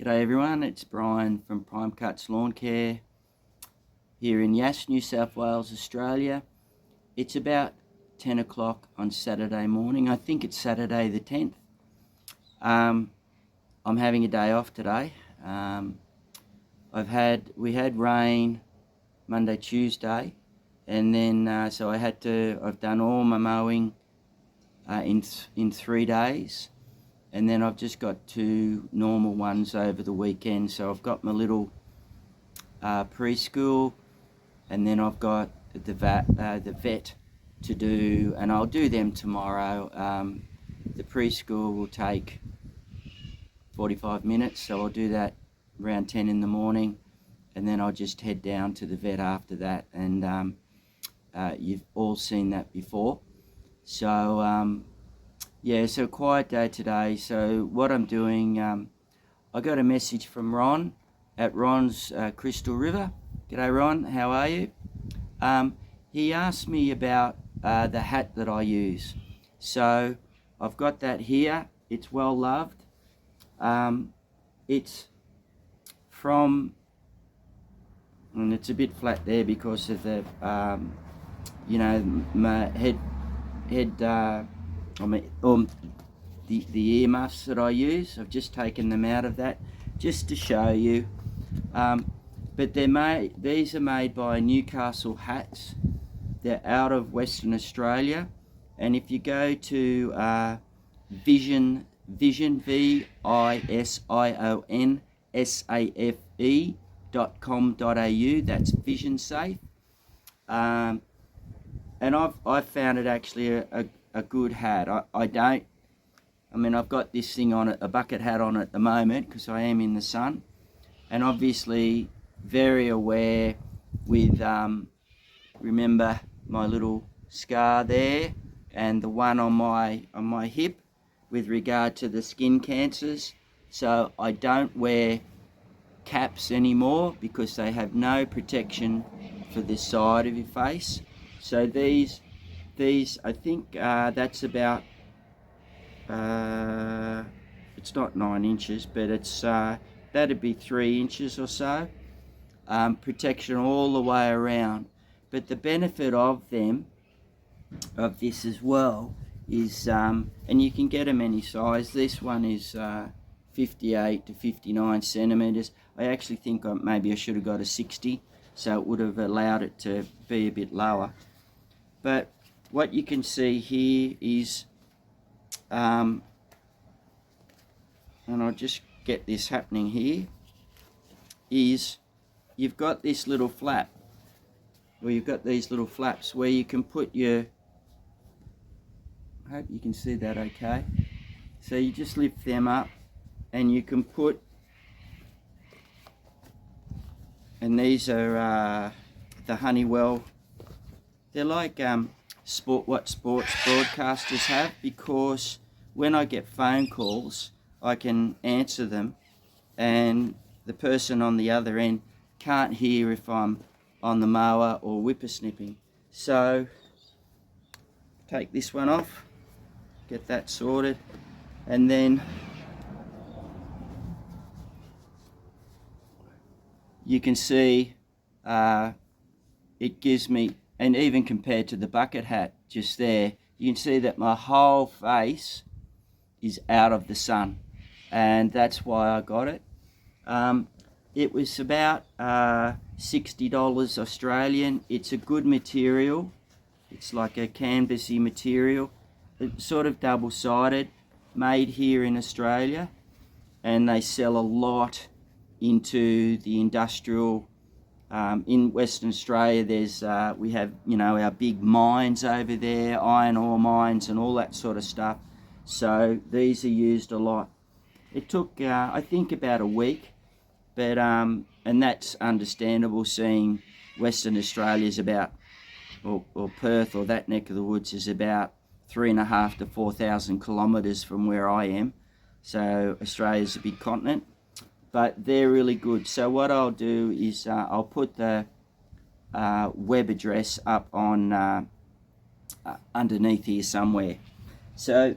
G'day everyone, it's Brian from Prime Cuts Lawn Care here in Yass, New South Wales, Australia. It's about 10 o'clock on Saturday morning. I think it's Saturday the 10th. I'm having a day off today. We had rain Monday, Tuesday, and then so I've done all my mowing in 3 days. And then I've just got 2 normal ones over the weekend. So I've got my little preschool, and then I've got the vet to do, and I'll do them tomorrow. The preschool will take 45 minutes, so I'll do that around 10 in the morning, and then I'll just head down to the vet after that. And you've all seen that before. So yeah, so quiet day today. So what I'm doing, I got a message from Ron at Ron's Crystal River. G'day Ron, how are you? He asked me about the hat that I use. So I've got that here. It's well loved. It's from, and it's a bit flat there because of the, my the earmuffs that I use. I've just taken them out of that just to show you. But these are made by Newcastle Hats. They're out of Western Australia, and if you go to Vision visionsafe.com.au, that's Vision Safe. And I've found it actually a good hat. I've got this thing on it, a bucket hat on at the moment because I am in the sun, and obviously very aware with, remember my little scar there and the one on my hip with regard to the skin cancers. So I don't wear caps anymore because they have no protection for this side of your face. So these I think that's about, it's not 9 inches, but it's that'd be 3 inches or so, protection all the way around. But the benefit of this as well is, and you can get them any size. This one is 58 to 59 centimeters. I actually think maybe I should have got a 60, so it would have allowed it to be a bit lower. But what you can see here is, and I'll just get this happening here, is you've got this little flap, or you've got these little flaps where you can put your, I hope you can see that okay. So you just lift them up and you can put, and these are the Honeywell. They're like what sports broadcasters have, because when I get phone calls I can answer them and the person on the other end can't hear if I'm on the mower or whippersnipping. So take this one off, get that sorted, and then you can see it gives me, and even compared to the bucket hat just there, you can see that my whole face is out of the sun, and that's why I got it. It was about $60 Australian. It's a good material. It's like a canvasy material. It's sort of double-sided, made here in Australia, and they sell a lot into the industrial. In Western Australia, there's we have our big mines over there, iron ore mines and all that sort of stuff. So these are used a lot. It took I think about a week, but and that's understandable, seeing Western Australia is about, or Perth or that neck of the woods is about 3,500 to 4,000 kilometres from where I am. So Australia's a big continent. But they're really good. So what I'll do is I'll put the web address up on underneath here somewhere. So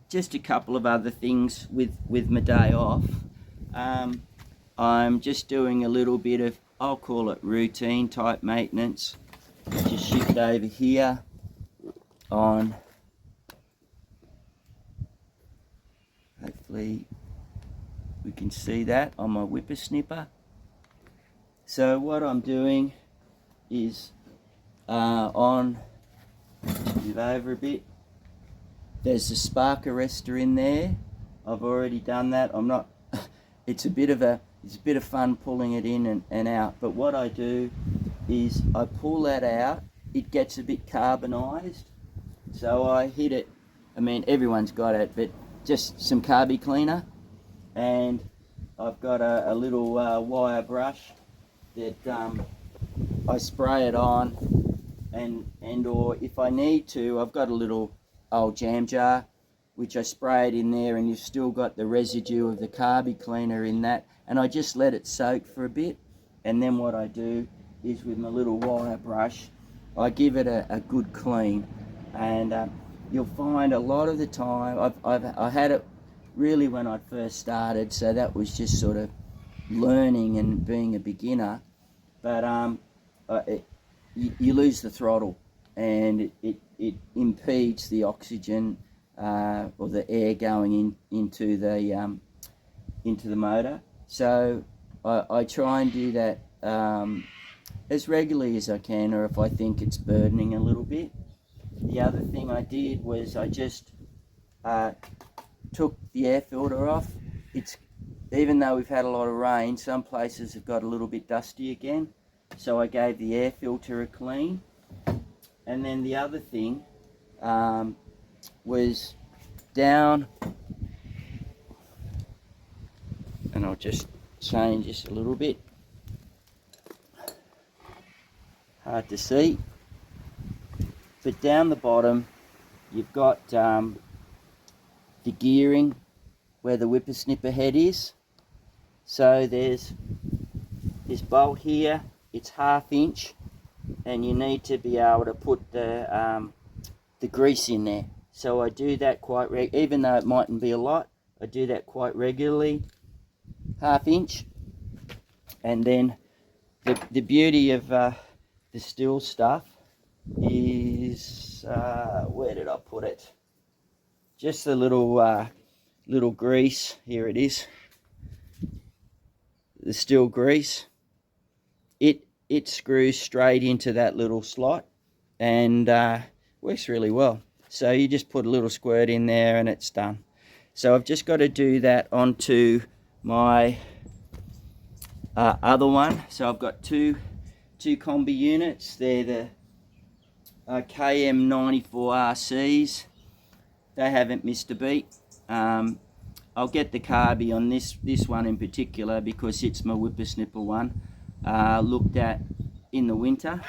just a couple of other things with my day off. I'm just doing a little bit of, I'll call it routine type maintenance. Just shift over here on, hopefully we can see that on my whippersnipper. So what I'm doing is on, just move over a bit, there's a spark arrestor in there. I've already done that. I'm not, it's a bit of fun pulling it in and out, but what I do is I pull that out, it gets a bit carbonized, so I hit it, I mean everyone's got it, but just some carby cleaner, and I've got a little wire brush that I spray it on, and or if I need to, I've got a little old jam jar which I spray it in there, and you've still got the residue of the carby cleaner in that, and I just let it soak for a bit, and then what I do is with my little wire brush I give it a good clean, and you'll find a lot of the time I had it really when I first started, so that was just sort of learning and being a beginner, but you lose the throttle, and it impedes the oxygen or the air going into the motor. So I try and do that as regularly as I can, or if I think it's burdening a little bit. The other thing I did was I just took the air filter off. It's, even though we've had a lot of rain, some places have got a little bit dusty again, so I gave the air filter a clean. And then the other thing was down, and I'll just change this a little bit, hard to see, but down the bottom you've got the gearing where the whippersnipper head is. So there's this bolt here, it's 1/2 inch, and you need to be able to put the grease in there. So I do that quite even though it mightn't be a lot, I do that quite regularly, 1/2 inch. And then the beauty of the Stihl stuff is, where did I put it? Just the little grease, here it is, the Stihl grease. It screws straight into that little slot and works really well. So you just put a little squirt in there and it's done. So I've just got to do that onto my other one. So I've got two combi units. They're the KM94RCs. They haven't missed a beat. I'll get the carby on this one in particular because it's my whippersnipper one. Looked at in the winter.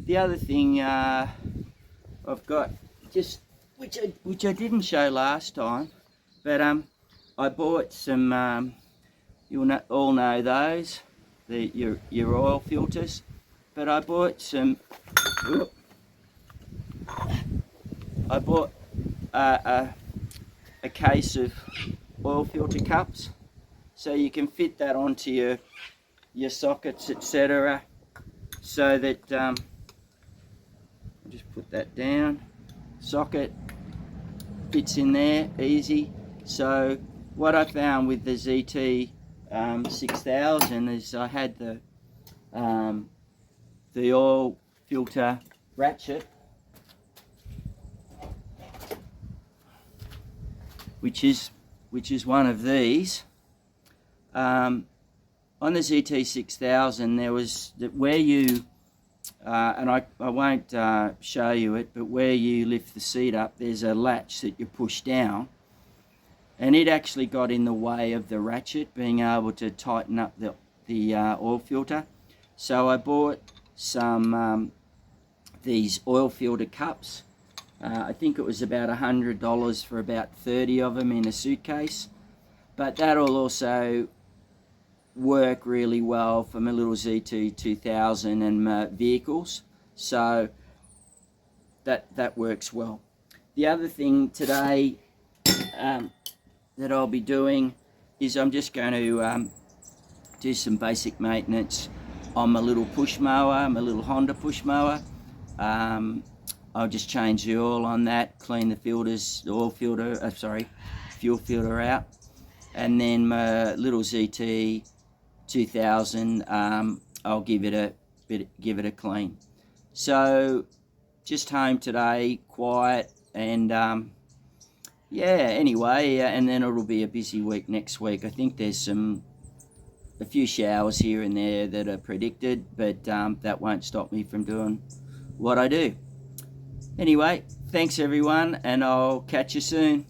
The other thing I've got, just which I didn't show last time, but I bought some, you'll all know those, your oil filters, but I bought some. I bought a case of oil filter cups, so you can fit that onto your sockets, etc. So that I'll just put that down. Socket fits in there easy. So what I found with the ZT 6000 is I had the oil filter ratchet, which is one of these. On the ZT 6000 there was where you and I won't show you it, but where you lift the seat up, there's a latch that you push down, and it actually got in the way of the ratchet being able to tighten up the oil filter. So I bought some these oil filter cups. I think it was about $100 for about 30 of them in a suitcase, but that'll also work really well for my little ZT 2000 and my vehicles, so that works well. The other thing today that I'll be doing is I'm just going to do some basic maintenance on my little push mower, my little Honda push mower. I'll just change the oil on that, clean the filters, the oil filter, fuel filter out, and then my little ZT 2000, I'll give it a clean. So just home today, quiet, and yeah. Anyway, and then it'll be a busy week next week. I think there's a few showers here and there that are predicted, but that won't stop me from doing what I do. Anyway, thanks everyone, and I'll catch you soon.